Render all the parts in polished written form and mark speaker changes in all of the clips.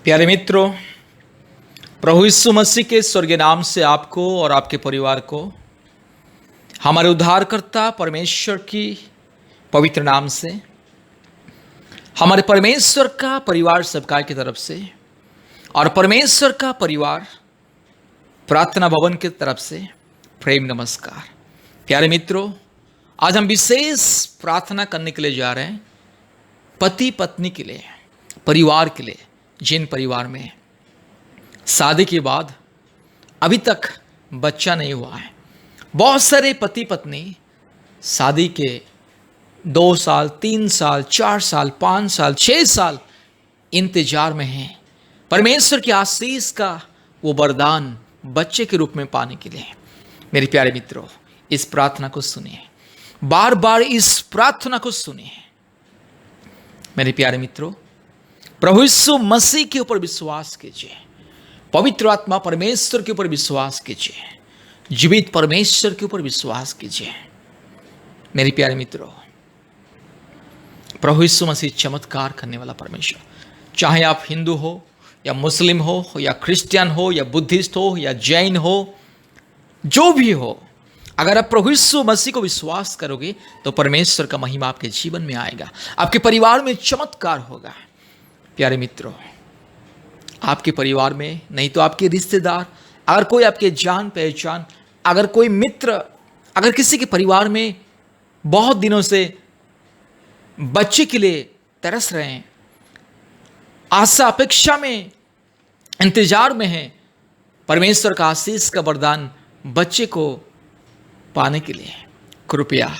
Speaker 1: प्यारे मित्रों, प्रभु यीशु मसीह के स्वर्गीय नाम से आपको और आपके परिवार को हमारे उद्धारकर्ता परमेश्वर की पवित्र नाम से, हमारे परमेश्वर का परिवार सबका की तरफ से और परमेश्वर का परिवार प्रार्थना भवन की तरफ से प्रेम नमस्कार। प्यारे मित्रों, आज हम विशेष प्रार्थना करने के लिए जा रहे हैं पति पत्नी के लिए, परिवार के लिए। जिन परिवार में शादी के बाद अभी तक बच्चा नहीं हुआ है, बहुत सारे पति पत्नी शादी के 2 साल, 3 साल, 4 साल, 5 साल, 6 साल इंतजार में हैं परमेश्वर की आशीष का वो वरदान बच्चे के रूप में पाने के लिए। मेरे प्यारे मित्रों, इस प्रार्थना को सुनिए, बार बार इस प्रार्थना को सुनिए। मेरे प्यारे मित्रों, प्रभु यीशु मसीह के ऊपर विश्वास कीजिए, पवित्र आत्मा परमेश्वर के ऊपर विश्वास कीजिए, जीवित परमेश्वर के ऊपर विश्वास कीजिए। मेरे प्यारे मित्रों, प्रभु यीशु मसीह चमत्कार करने वाला परमेश्वर, चाहे आप हिंदू हो या मुस्लिम हो या क्रिश्चियन हो या बुद्धिस्ट हो या जैन हो, जो भी हो, अगर आप प्रभु यीशु मसीह को विश्वास करोगे तो परमेश्वर का महिमा आपके जीवन में आएगा, आपके परिवार में चमत्कार होगा। प्यारे मित्रों, आपके परिवार में नहीं तो आपके रिश्तेदार, अगर कोई आपके जान पहचान, अगर कोई मित्र, अगर किसी के परिवार में बहुत दिनों से बच्चे के लिए तरस रहे हैं, आशा अपेक्षा में इंतजार में हैं परमेश्वर का आशीष का वरदान बच्चे को पाने के लिए, कृपया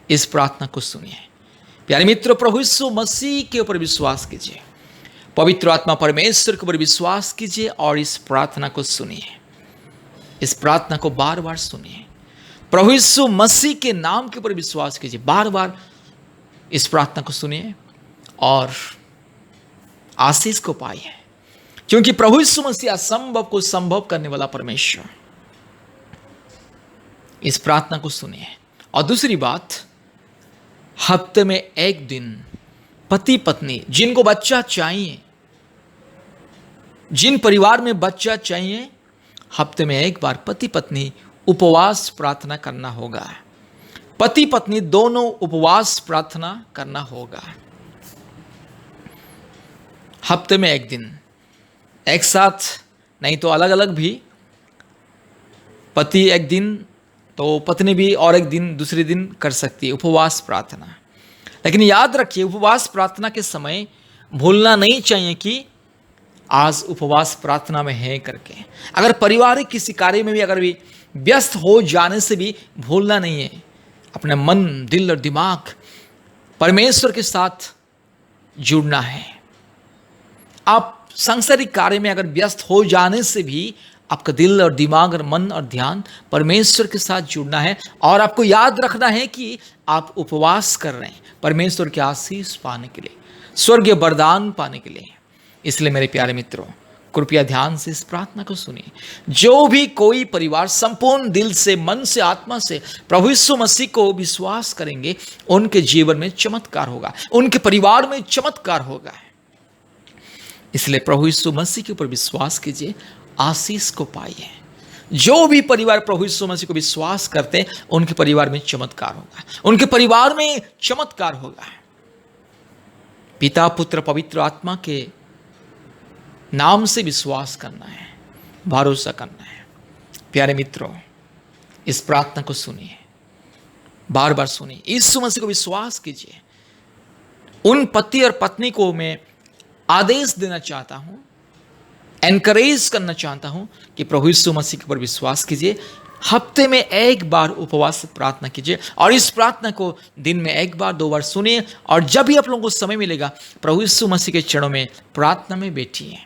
Speaker 1: इस प्रार्थना को सुनिए। प्यारे मित्रों, प्रभु यीशु मसीह के ऊपर विश्वास कीजिए, पवित्र आत्मा परमेश्वर के ऊपर विश्वास कीजिए और इस प्रार्थना को सुनिए। इस प्रार्थना को बार बार सुनिए। प्रभु यीशु मसीह के नाम के ऊपर विश्वास कीजिए, बार बार इस प्रार्थना को सुनिए और आशीष को पाइए, क्योंकि प्रभु यीशु मसीह असंभव को संभव करने वाला परमेश्वर। इस प्रार्थना को सुनिए। और दूसरी बात, हफ्ते में एक दिन पति पत्नी जिनको बच्चा चाहिए, जिन परिवार में बच्चा चाहिए, हफ्ते में एक बार पति पत्नी उपवास प्रार्थना करना होगा। पति पत्नी दोनों उपवास प्रार्थना करना होगा। हफ्ते में एक दिन, एक साथ नहीं तो अलग अलग भी, पति एक दिन तो पत्नी भी और एक दिन दूसरे दिन कर सकती है उपवास प्रार्थना। लेकिन याद रखिए, उपवास प्रार्थना के समय भूलना नहीं चाहिए कि आज उपवास प्रार्थना में है करके। अगर पारिवारिक किसी कार्य में भी अगर भी व्यस्त हो जाने से भी भूलना नहीं है, अपने मन, दिल और दिमाग परमेश्वर के साथ जुड़ना है। आप सांसारिक कार्य में अगर व्यस्त हो जाने से भी आपका दिल और दिमाग और मन और ध्यान परमेश्वर के साथ जुड़ना है और आपको याद रखना है कि आप उपवास कर रहे हैं परमेश्वर के आशीष पाने के लिए, स्वर्गीय वरदान पाने के लिए। इसलिए मेरे प्यारे मित्रों, कृपया ध्यान से इस प्रार्थना को सुनिए। जो भी कोई परिवार संपूर्ण दिल से, मन से, आत्मा से प्रभु यीशु मसीह को विश्वास करेंगे, उनके जीवन में चमत्कार होगा, उनके परिवार में चमत्कार होगा। इसलिए प्रभु यीशु मसीह के ऊपर विश्वास कीजिए, आशीष को पाइए। जो भी परिवार प्रभु यीशु मसीह को विश्वास करते हैं, उनके परिवार में चमत्कार होगा, उनके परिवार में चमत्कार होगा। पिता, पुत्र, पवित्र आत्मा के नाम से विश्वास करना है, भरोसा करना है। प्यारे मित्रों, इस प्रार्थना को सुनिए, बार बार सुनिए, यीशु मसीह को विश्वास कीजिए। उन पति और पत्नी को मैं आदेश देना चाहता हूं, एनकरेज करना चाहता हूं कि प्रभु यीशु मसीह के ऊपर विश्वास कीजिए, हफ्ते में एक बार उपवास प्रार्थना कीजिए और इस प्रार्थना को दिन में एक बार, 2 बार सुनिए। और जब भी आप लोगों को समय मिलेगा, प्रभु यीशु मसीह के चरणों में प्रार्थना में बैठिए।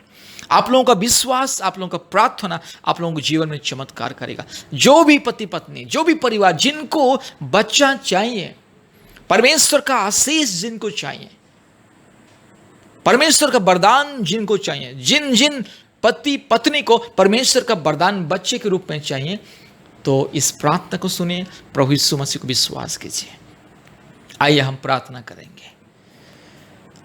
Speaker 1: आप लोगों का विश्वास, आप लोगों का प्रार्थना आप लोगों के जीवन में चमत्कार करेगा। जो भी पति पत्नी, जो भी परिवार जिनको बच्चा चाहिए, परमेश्वर का आशीष जिनको चाहिए, परमेश्वर का वरदान जिनको चाहिए, जिन जिन पति पत्नी को परमेश्वर का वरदान बच्चे के रूप में चाहिए, तो इस प्रार्थना को सुनिए, प्रभु यीशु मसीह को विश्वास कीजिए। आइए हम प्रार्थना करेंगे।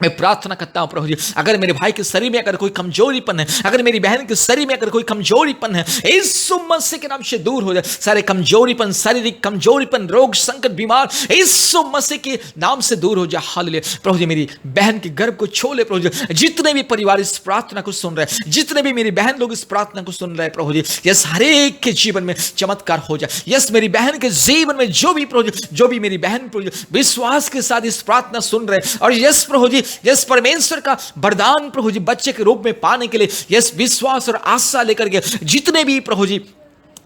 Speaker 1: मैं प्रार्थना करता हूं प्रभु जी, अगर मेरे भाई के शरीर में अगर कोई कमजोरीपन है, अगर मेरी बहन के शरीर में अगर कोई कमजोरीपन है, यीशु मसीह के नाम से दूर हो जाए सारे कमजोरीपन, शारीरिक कमजोरीपन, रोग संकट, बीमार, यीशु मसीह के नाम से दूर हो जाए। हालेलुया। प्रभु जी मेरी बहन के गर्भ को छोले प्रभु जी, जितने भी परिवार इस प्रार्थना को सुन रहे हैं, जितने भी मेरी बहन लोग इस प्रार्थना को सुन रहे हैं प्रभु जी, यस हर एक के जीवन में चमत्कार हो जाए। यस मेरी बहन के जीवन में जो भी प्रभु जी, जो भी मेरी बहन प्रभु जी विश्वास के साथ इस प्रार्थना सुन रहे हैं, और यस प्रभु जी, यस परमेश्वर का वरदान प्रभु जी बच्चे के रूप में पाने के लिए यस विश्वास और आशा लेकर के जितने भी प्रभु जी,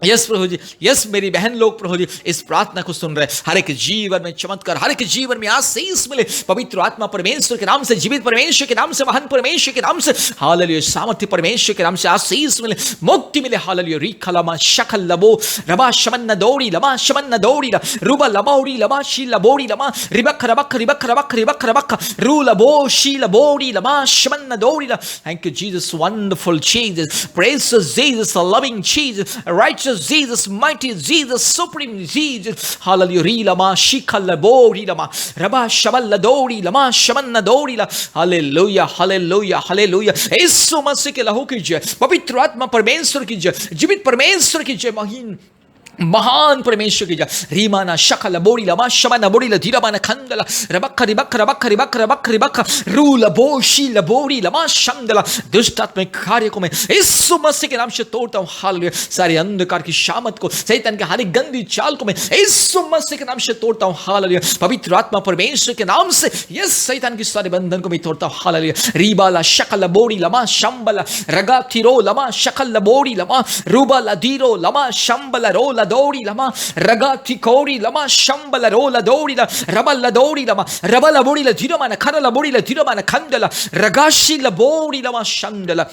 Speaker 1: यस प्रभु जी, यस मेरी बहन लोग प्रभु जी इस प्रार्थना को सुन रहे हैं, हर एक जीवन में चमत्कार, हर एक जीवन में आशीष मिले पवित्र आत्मा परमेश्वर के नाम से, जीवित परमेश्वर के नाम से, महान परमेश्वर के नाम से, हालेलुया। सामर्थ्य परमेश्वर के नाम से आशीष मिले, मुक्ति मिले। हालेलुया। रिखा लमा शकल लबो रबा शमन दौड़ी लमा शमन दौड़ी रुबा लबौड़ी लमा शी लबोड़ी लमा रिबक रबक रिबक रबक रिबक रबक रू लबो शी लबोड़ी लमा शमन दौड़ी। Thank you Jesus, wonderful Jesus, precious Jesus, loving Jesus, rights Jesus, mighty Jesus, supreme Jesus. Hallelujah. Lama shikala bori lama raba shaballa dori lama shamanna dori la. Hallelujah, hallelujah, hallelujah. यीशु मसीह के लहू की जय, पवित्र आत्मा परमेश्वर की जय, जीवित परमेश्वर की जय, महान परमेश्वर की जय। रीमाना शकल बोड़ी लमा शमन बोड़ी ल धीरामाना खंडला रबक रिबक रबक रिबक रबक रिबक रूल बोशी लबोड़ी लमा शंदला। दुष्ट आत्मिक कार्य को मैं यीशु मसीह के नाम से तोड़ता हूं। हालेलुया। सारे अंधकार की शामत को, शैतान के हर गंदी चाल को मैं यीशु मसीह के नाम से तोड़ता हूं। हालेलुया। पवित्र आत्मा परमेश्वर के नाम से यस शैतान की सारे बंधन को मैं तोड़ता हूं। हालेलुया। रीबाला शकल बोड़ी लमा शंबला रगा थिरो लमा शकल बोड़ी लमा रूबा लदीरो लमा शंबला रोला दौड़ी लमा रगा थिकोड़ी लमा शंबला रोला दौड़ी ला रबल दौड़ी लमा रबल बोड़ी ला धीरमाना खरला बोड़ी ला धीरमाना खंडला रगाशी ला बोड़ी लमा शंडला।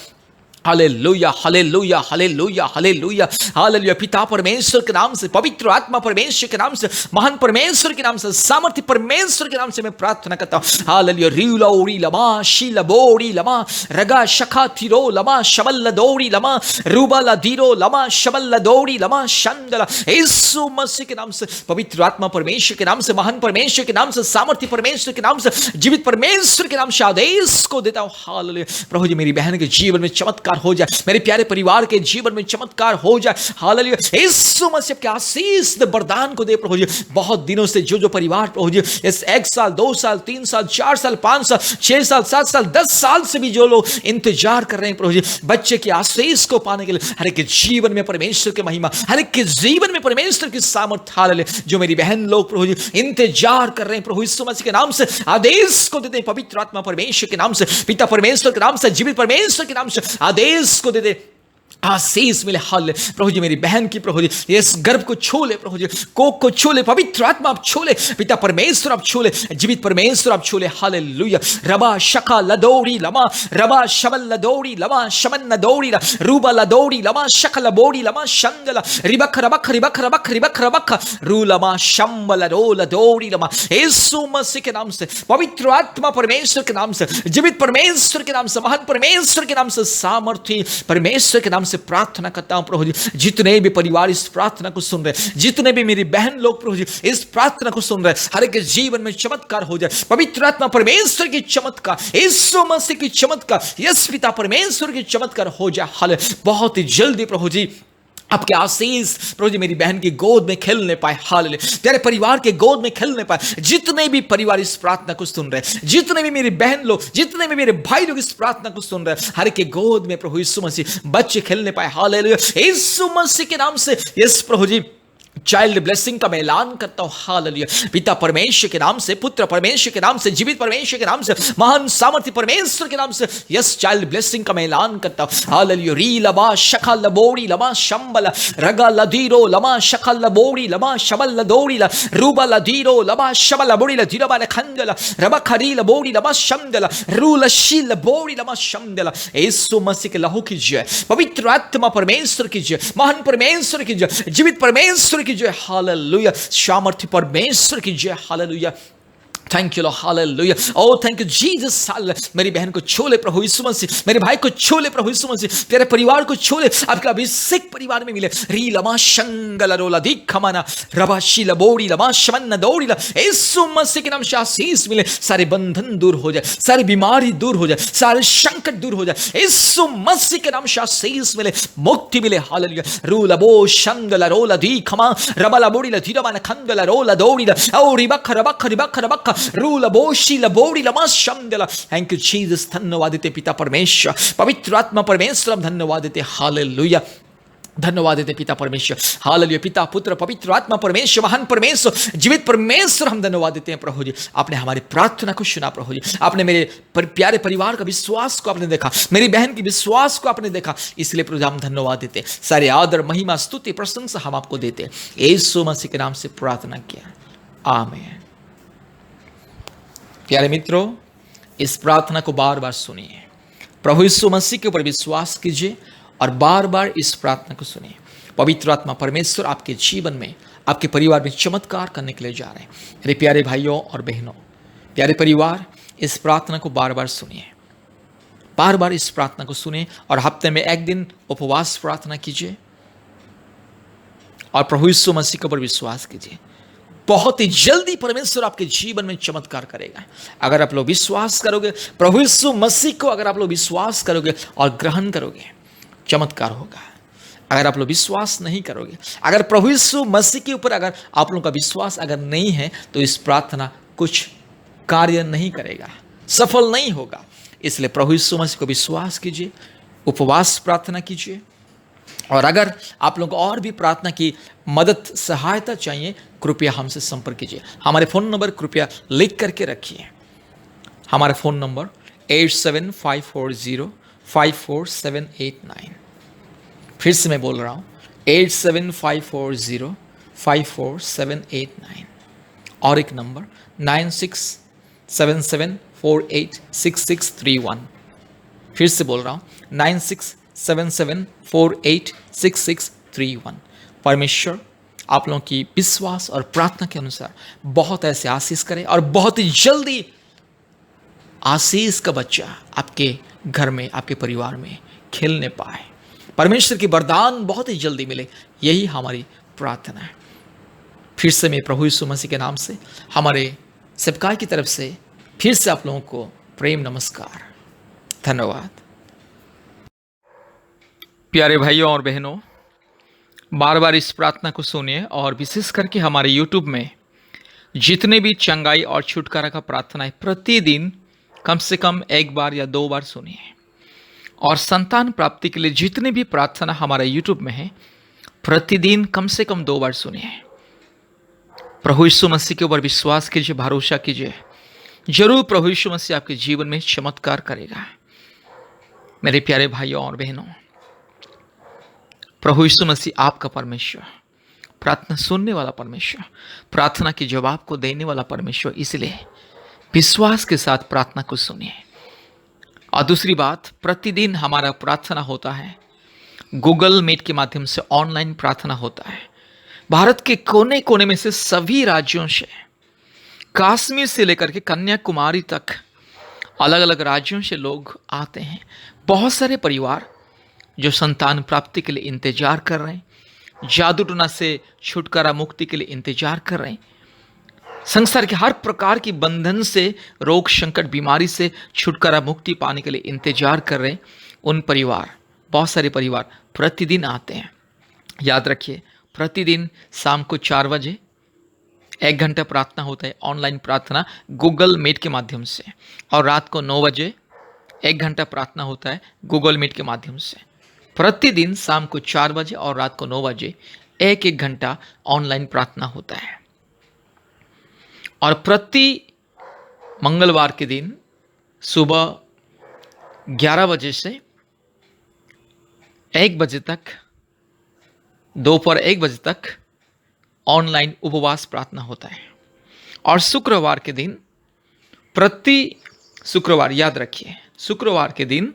Speaker 1: Hallelujah, hallelujah, hallelujah, hallelujah, hallelujah. पिता परमेश्वर के नाम से, पवित्र आत्मा परमेश्वर के नाम से, महान परमेश्वर के नाम से, सामर्थ्य परमेश्वर के नाम से मैं प्रार्थना करता हूं। हालेलुया। रीला ओरी लमा शीला बोरी लमा रगा शखा थिरो लमा शबल्ला दौड़ी लमा रूबाला धीरो लमा शबल्ला दौड़ी लमा शंदला। यीशु मसीह के नाम से, पवित्र आत्मा परमेश्वर के नाम से, महान परमेश्वर के नाम से, सामर्थ्य परमेश्वर के नाम से, जीवित परमेश्वर के नाम से आदेश को देता हूं। हालेलुया। प्रभु जी मेरी बहन के जीवन में चमत्कार हो जाए, मेरे प्यारे परिवार के जीवन में चमत्कार हो जाए। हालेलुया। यीशु मसीह के आशीष वरदान को दे प्रभु जी। बहुत दिनों से जो परिवार प्रभु जी इस 1 साल 2 साल 3 साल 4 साल 5 साल 6 साल 7 साल 10 साल से भी जो लोग इंतजार कर रहे हैं प्रभु जी बच्चे की आशीष को पाने के लिए, हर एक के जीवन में परमेश्वर की महिमा, हर एक के जीवन में परमेश्वर की सामर्थ्य। हालेलुया। जो मेरी बहन लोग प्रभु जी इंतजार कर रहे हैं प्रभु यीशु मसीह के नाम से आदेश को देते हैं। पवित्र आत्मा परमेश्वर के नाम से, पिता परमेश्वर के नाम से, जीवित परमेश्वर के नाम से आदेश को दे दे, आशीष मिले। हाल प्रभु जी मेरी बहन की प्रभु जी इस गर्भ को छू ले प्रभु जी, कोक को छू ले, पवित्र आत्मा आप छू ले, पिता परमेश्वर आप छू ले, जीवित परमेश्वर आप छू ले। हालेलुया। रबा शका लदौड़ी लमा रबा शबल लदौड़ी लमा शमन लदौड़ी रूबा लदौड़ी लमा शकल बोड़ी लमा शंदला रिबक रबक रिबक रबक रिबक रबक रू लमा शंबल रोल दौड़ी लमा। यीशु मसीह के नाम से, पवित्र आत्मा परमेश्वर के नाम से, जीवित परमेश्वर के नाम से, महान परमेश्वर के नाम से, सामर्थ्य परमेश्वर के नाम से प्रार्थना करता हूं प्रभु जी। जितने भी परिवार इस प्रार्थना को सुन रहे, जितने भी मेरी बहन लोग प्रभु जी इस प्रार्थना को सुन रहे, हर एक जीवन में चमत्कार हो जाए। पवित्र आत्मा परमेश्वर की चमत्कार, यीशु मसीह की चमत्कार, यस पिता परमेश्वर की चमत्कार हो जाए। हाल बहुत ही जल्दी प्रभु जी आपके आशीष प्रभु जी मेरी बहन की गोद में खेलने पाए। हालेलुया। तेरे परिवार के गोद में खेलने पाए। जितने भी परिवार इस प्रार्थना को सुन रहे, जितने भी मेरी बहन लोग, जितने भी मेरे भाई लोग इस प्रार्थना को सुन रहे, हर के गोद में प्रभु यीशु मसीह बच्चे खेलने पाए। हालेलुया। यीशु मसीह के नाम से यस प्रभु जी चाइल्ड ब्लेसिंग का मैं ऐलान करता हूं। हालेलुया। पिता परमेश्वर के नाम से, पुत्र परमेश्वर के नाम से, जीवित परमेश्वर के नाम से, महान सामर्थ्य परमेश्वर के नाम से यस चाइल्ड ब्लेसिंग का मैं ऐलान करता हूं। हालेलुया। री लबा शखा लबोड़ी लमा शंबल रगा लदीरो लमा शखा लबोड़ी लमा शबल लदोड़ी ला रूबा लदीरो लमा शबल लबोड़ी ला धीरबा ने खंजला रबा खरी लबोड़ी लमा शंदला रूल शी लबोड़ी लमा शंदला। यीशु मसीह के लहू की जय, पवित्र आत्मा परमेश्वर की जय, महान परमेश्वर की जय, जीवित परमेश्वर की जय। हालेलुया। सामर्थ्य परमेश्वर की जय। Hallelujah. Thank you Lord, hallelujah. Oh thank you Jesus, मेरी बहन को छू ले प्रभु यीशु मसीह, मेरे भाई को छू ले प्रभु यीशु मसीह, तेरे परिवार को छू ले, आपका अभिषेक परिवार में मिले। री लमा शंगल रोला दिखमना रबा शीला बोड़ी लमा शमन दौड़ी ला, यीशु मसीह के नाम से आशीष मिले। सारे बंधन दूर हो जाए, सारी बीमारी दूर हो जाए, सारे संकट दूर हो जाए, यीशु मसीह के नाम से आशीष मिले, मुक्ति मिले। हालेलुया। रूला बो शंगल रोला दिखमा रबला बोड़ी ला धीरमान खंगल रोला दौड़ी ला, ओ रिबख रबख रिबख रबख रूला बोशी ला बोड़ी ला शंगला। थैंक यू जीसस, धन्यवाद देते पिता परमेश्वर, पवित्र आत्मा परमेश्वर, हम धन्यवाद देते। हालेलुया, धन्यवाद देते पिता परमेश्वर। हालेलुया। पिता पुत्र पवित्र आत्मा परमेश्वर, महान परमेश्वर, जीवित परमेश्वर, हम धन्यवाद देते हैं प्रभु जी। आपने हमारी प्रार्थना को सुना प्रभु जी, आपने मेरे प्यारे परिवार का विश्वास को आपने देखा, मेरी बहन की विश्वास को आपने देखा, इसलिए प्रभु हम धन्यवाद देते। सारे आदर महिमा स्तुति प्रशंसा हम आपको देते। यीशु मसीह के नाम से प्रार्थना किया, आमीन। प्यारे मित्रों, इस प्रार्थना को बार बार सुनिए, प्रभु यीशु मसीह के ऊपर विश्वास कीजिए और बार बार इस प्रार्थना को सुनिए। पवित्र आत्मा परमेश्वर आपके जीवन में, आपके परिवार में चमत्कार करने के लिए जा रहे हैं। मेरे प्यारे भाइयों और बहनों, प्यारे परिवार, इस प्रार्थना को बार बार सुनिए, बार बार इस प्रार्थना को सुनिए और हफ्ते में एक दिन उपवास प्रार्थना कीजिए और प्रभु यीशु मसीह के ऊपर विश्वास कीजिए। बहुत ही जल्दी परमेश्वर आपके जीवन में चमत्कार करेगा। अगर आप लोग विश्वास करोगे, प्रभु यीशु मसीह को अगर आप लोग विश्वास करोगे और ग्रहण करोगे, चमत्कार होगा। अगर आप लोग विश्वास नहीं करोगे, अगर प्रभु यीशु मसीह के ऊपर अगर आप लोगों का विश्वास अगर नहीं है, तो इस प्रार्थना कुछ कार्य नहीं करेगा, सफल नहीं होगा। इसलिए प्रभु यीशु मसीह को विश्वास कीजिए, उपवास प्रार्थना कीजिए। और अगर आप लोगों को और भी प्रार्थना की मदद सहायता चाहिए, कृपया हमसे संपर्क कीजिए। हमारे फ़ोन नंबर कृपया लिख करके रखिए। हमारा फ़ोन नंबर 8754054789। फिर से मैं बोल रहा हूँ, 8754054789। और एक नंबर 9677486631। फिर से बोल रहा हूँ, 9677486631। परमेश्वर आप लोगों की विश्वास और प्रार्थना के अनुसार बहुत ऐसे आशीष करें और बहुत ही जल्दी आशीष का बच्चा आपके घर में, आपके परिवार में खेलने पाए। परमेश्वर की वरदान बहुत ही जल्दी मिले, यही हमारी प्रार्थना है। फिर से मैं प्रभु यीशु मसीह के नाम से, हमारे सेवकाई की तरफ से फिर से आप लोगों को प्रेम नमस्कार, धन्यवाद। प्यारे भाइयों और बहनों, बार बार इस प्रार्थना को सुनिए और विशेष करके हमारे YouTube में जितने भी चंगाई और छुटकारा का प्रार्थना है, प्रतिदिन कम से कम एक बार या 2 बार सुनिए। और संतान प्राप्ति के लिए जितने भी प्रार्थना हमारे YouTube में है, प्रतिदिन कम से कम 2 बार सुनिए। प्रभु यीशु मसीह के ऊपर विश्वास कीजिए, भरोसा कीजिए, जरूर प्रभु यीशु मसीह आपके जीवन में चमत्कार करेगा। मेरे प्यारे भाइयों और बहनों, प्रभु यीशु मसीह आपका परमेश्वर, प्रार्थना सुनने वाला परमेश्वर, प्रार्थना के जवाब को देने वाला परमेश्वर, इसलिए विश्वास के साथ प्रार्थना को सुनिए। और दूसरी बात, प्रतिदिन हमारा प्रार्थना होता है, गूगल मीट के माध्यम से ऑनलाइन प्रार्थना होता है। भारत के कोने कोने में से, सभी राज्यों से, कश्मीर से लेकर के कन्याकुमारी तक अलग अलग राज्यों से लोग आते हैं। बहुत सारे परिवार जो संतान प्राप्ति के लिए इंतजार कर रहे हैं, जादू टोना से छुटकारा मुक्ति के लिए इंतजार कर रहे हैं, संसार के हर प्रकार की बंधन से, रोग संकट बीमारी से छुटकारा मुक्ति पाने के लिए इंतजार कर रहे हैं, उन परिवार, बहुत सारे परिवार प्रतिदिन आते हैं। याद रखिए, प्रतिदिन शाम को 4 बजे 1 घंटा प्रार्थना होता है, ऑनलाइन प्रार्थना गूगल मीट के माध्यम से। और रात को 9 बजे 1 घंटा प्रार्थना होता है गूगल मीट के माध्यम से। प्रतिदिन शाम को 4 बजे और रात को 9 बजे 1-1 घंटा ऑनलाइन प्रार्थना होता है। और प्रति मंगलवार के दिन सुबह 11 बजे से 1 बजे तक, दोपहर 1 बजे तक ऑनलाइन उपवास प्रार्थना होता है। और शुक्रवार के दिन, प्रति शुक्रवार, याद रखिए, शुक्रवार के दिन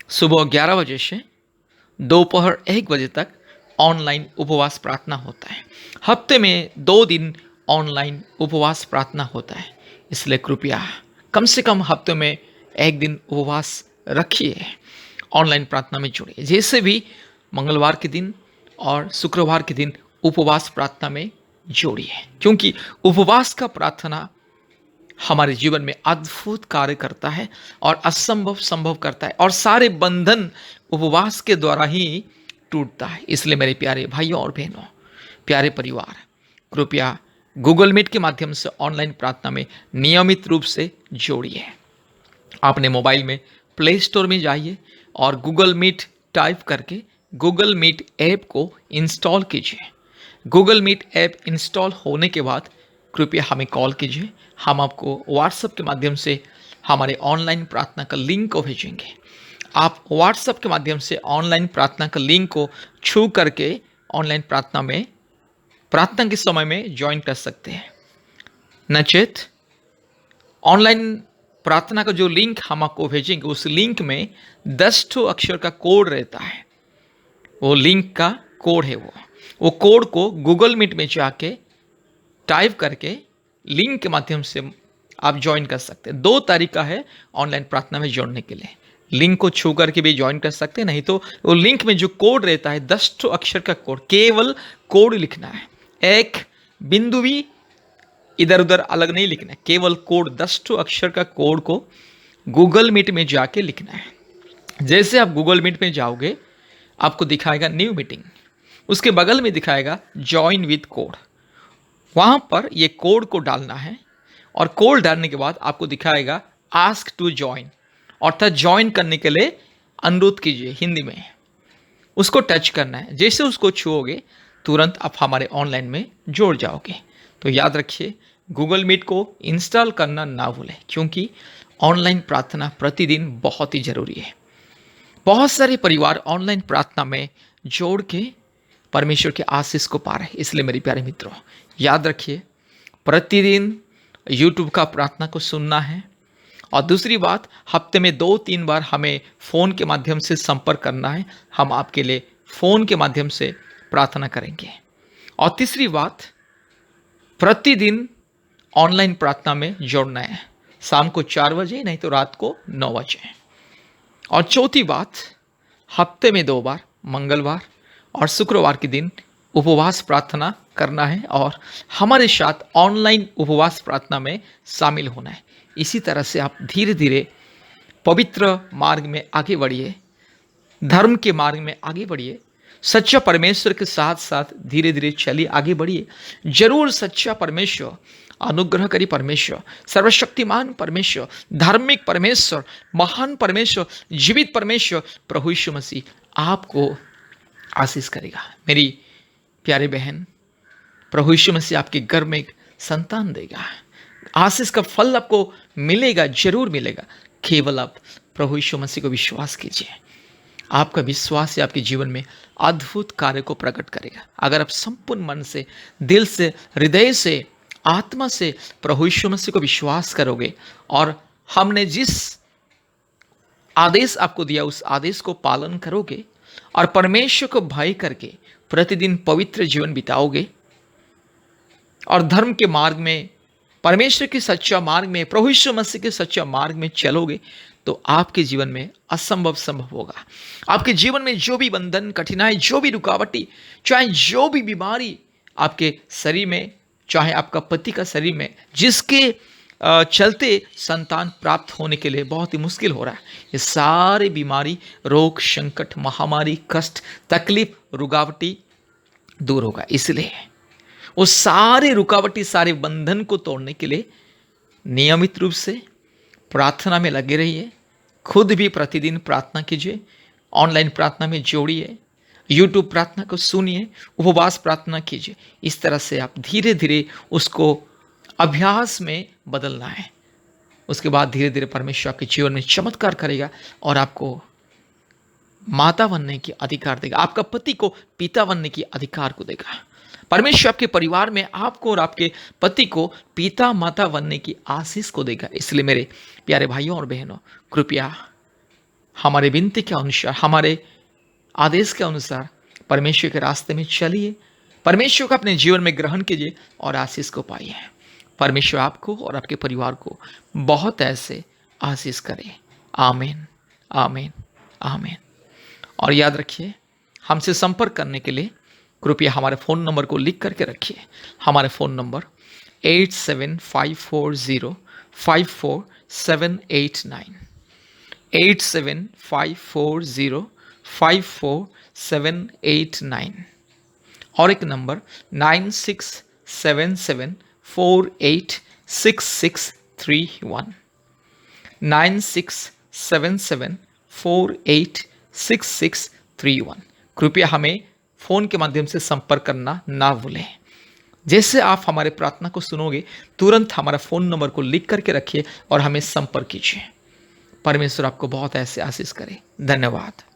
Speaker 1: सुबह 11 बजे से दोपहर 1 बजे तक ऑनलाइन उपवास प्रार्थना होता है। हफ्ते में 2 दिन ऑनलाइन उपवास प्रार्थना होता है। इसलिए कृपया कम से कम हफ्ते में एक दिन उपवास रखिए, ऑनलाइन प्रार्थना में जुड़िए। जैसे भी मंगलवार के दिन और शुक्रवार के दिन उपवास प्रार्थना में जोड़िए, क्योंकि उपवास का प्रार्थना हमारे जीवन में अद्भुत कार्य करता है और असंभव संभव करता है, और सारे बंधन उपवास के द्वारा ही टूटता है। इसलिए मेरे प्यारे भाइयों और बहनों, प्यारे परिवार, कृपया गूगल मीट के माध्यम से ऑनलाइन प्रार्थना में नियमित रूप से जोड़िए। आपने मोबाइल में प्ले स्टोर में जाइए और गूगल मीट टाइप करके गूगल मीट ऐप को इंस्टॉल कीजिए। गूगल मीट ऐप इंस्टॉल होने के बाद कृपया हमें कॉल कीजिए। हम आपको व्हाट्सएप के माध्यम से हमारे ऑनलाइन प्रार्थना का लिंक को भेजेंगे। आप व्हाट्सएप के माध्यम से ऑनलाइन प्रार्थना का लिंक को छू करके ऑनलाइन प्रार्थना के समय में ज्वाइन कर सकते हैं। नचेत ऑनलाइन प्रार्थना का जो लिंक हम आपको भेजेंगे, उस लिंक में 10 अक्षर का कोड रहता है। वो लिंक का कोड है, वो कोड को गूगल मीट में जाके टाइप करके लिंक के माध्यम से आप ज्वाइन कर सकते हैं। 2 तरीका है ऑनलाइन प्रार्थना में जोड़ने के लिए। लिंक को छू करके भी ज्वाइन कर सकते हैं, नहीं तो वो लिंक में जो कोड रहता है 10 अक्षर का कोड, केवल कोड लिखना है, एक बिंदु भी इधर उधर अलग नहीं लिखना है, केवल कोड 10 अक्षर का कोड को गूगल मीट में जाके लिखना है। जैसे आप गूगल मीट में जाओगे, आपको दिखाएगा न्यू मीटिंग, उसके बगल में दिखाएगा ज्वाइन विद कोड, वहाँ पर ये कोड को डालना है, और कोड डालने के बाद आपको दिखाएगा आस्क टू ज्वाइन, अर्थात ज्वाइन करने के लिए अनुरोध कीजिए हिंदी में। उसको टच करना है, जैसे उसको छुओगे तुरंत आप हमारे ऑनलाइन में जुड़ जाओगे। तो याद रखिए, गूगल मीट को इंस्टॉल करना ना भूलें, क्योंकि ऑनलाइन प्रार्थना प्रतिदिन बहुत ही जरूरी है। बहुत सारे परिवार ऑनलाइन प्रार्थना में जोड़ के परमेश्वर के आशीष को पा रहे हैं। इसलिए मेरे प्यारे मित्रों, याद रखिए, प्रतिदिन यूट्यूब का प्रार्थना को सुनना है, और दूसरी बात, हफ्ते में 2-3 बार हमें फ़ोन के माध्यम से संपर्क करना है। हम आपके लिए फ़ोन के माध्यम से प्रार्थना करेंगे। और तीसरी बात, प्रतिदिन ऑनलाइन प्रार्थना में जोड़ना है, शाम को 4 बजे, नहीं तो रात को 9 बजे। और चौथी बात, हफ्ते में 2 बार मंगलवार और शुक्रवार के दिन उपवास प्रार्थना करना है और हमारे साथ ऑनलाइन उपवास प्रार्थना में शामिल होना है। इसी तरह से आप धीरे धीरे पवित्र मार्ग में आगे बढ़िए, धर्म के मार्ग में आगे बढ़िए, सच्चा परमेश्वर के साथ साथ धीरे धीरे चलिए, आगे बढ़िए। जरूर सच्चा परमेश्वर, अनुग्रहकारी परमेश्वर, सर्वशक्तिमान परमेश्वर, धार्मिक परमेश्वर, महान परमेश्वर, जीवित परमेश्वर प्रभु यीशु मसीह आपको आशीष करेगा। मेरी प्यारे बहन, प्रभु यीशु मसीह आपके घर में एक संतान देगा। आशीष का फल आपको मिलेगा, जरूर मिलेगा। केवल आप प्रभु यीशु मसीह को विश्वास कीजिए। आपका विश्वास ही आपके जीवन में अद्भुत कार्य को प्रकट करेगा। अगर आप संपूर्ण मन से, दिल से, हृदय से, आत्मा से प्रभु यीशु मसीह को विश्वास करोगे और हमने जिस आदेश आपको दिया उस आदेश को पालन करोगे और परमेश्वर को भय करके प्रतिदिन पवित्र जीवन बिताओगे और धर्म के मार्ग में, परमेश्वर के सच्चा मार्ग में, प्रभु यीशु मसीह के सच्चा मार्ग में चलोगे, तो आपके जीवन में असंभव संभव होगा। आपके जीवन में जो भी बंधन, कठिनाई, जो भी रुकावटी, चाहे जो भी बीमारी आपके शरीर में, चाहे आपका पति का शरीर में, जिसके चलते संतान प्राप्त होने के लिए बहुत ही मुश्किल हो रहा है, ये सारे बीमारी, रोग, संकट, महामारी, कष्ट, तकलीफ, रुकावटी दूर होगा। इसलिए वो सारे रुकावटी, सारे बंधन को तोड़ने के लिए नियमित रूप से प्रार्थना में लगे रहिए। खुद भी प्रतिदिन प्रार्थना कीजिए, ऑनलाइन प्रार्थना में जोड़िए, यूट्यूब प्रार्थना को सुनिए, उपवास प्रार्थना कीजिए। इस तरह से आप धीरे धीरे उसको अभ्यास में बदलना है। उसके बाद धीरे धीरे परमेश्वर आपके जीवन में चमत्कार करेगा और आपको माता बनने की अधिकार देगा, आपका पति को पिता बनने की अधिकार को देगा। परमेश्वर आपके परिवार में आपको और आपके पति को पिता माता बनने की आशीष को देगा। इसलिए मेरे प्यारे भाइयों और बहनों, कृपया हमारे विनती के अनुसार, हमारे आदेश के अनुसार परमेश्वर के रास्ते में चलिए, परमेश्वर को अपने जीवन में ग्रहण कीजिए और आशीष को पाइए। परमेश्वर आपको और आपके परिवार को बहुत ऐसे आशीष करे। आमीन, आमीन, आमीन। और याद रखिए, हमसे संपर्क करने के लिए कृपया हमारे फ़ोन नंबर को लिख करके रखिए। हमारे फ़ोन नंबर 8754054789, 8754054789, और एक नंबर 9677486631, 9677486631। कृपया हमें फ़ोन के माध्यम से संपर्क करना ना भूलें। जैसे आप हमारे प्रार्थना को सुनोगे, तुरंत हमारा फ़ोन नंबर को लिख करके रखिए और हमें संपर्क कीजिए। परमेश्वर आपको बहुत ऐसे आशीष करे। धन्यवाद।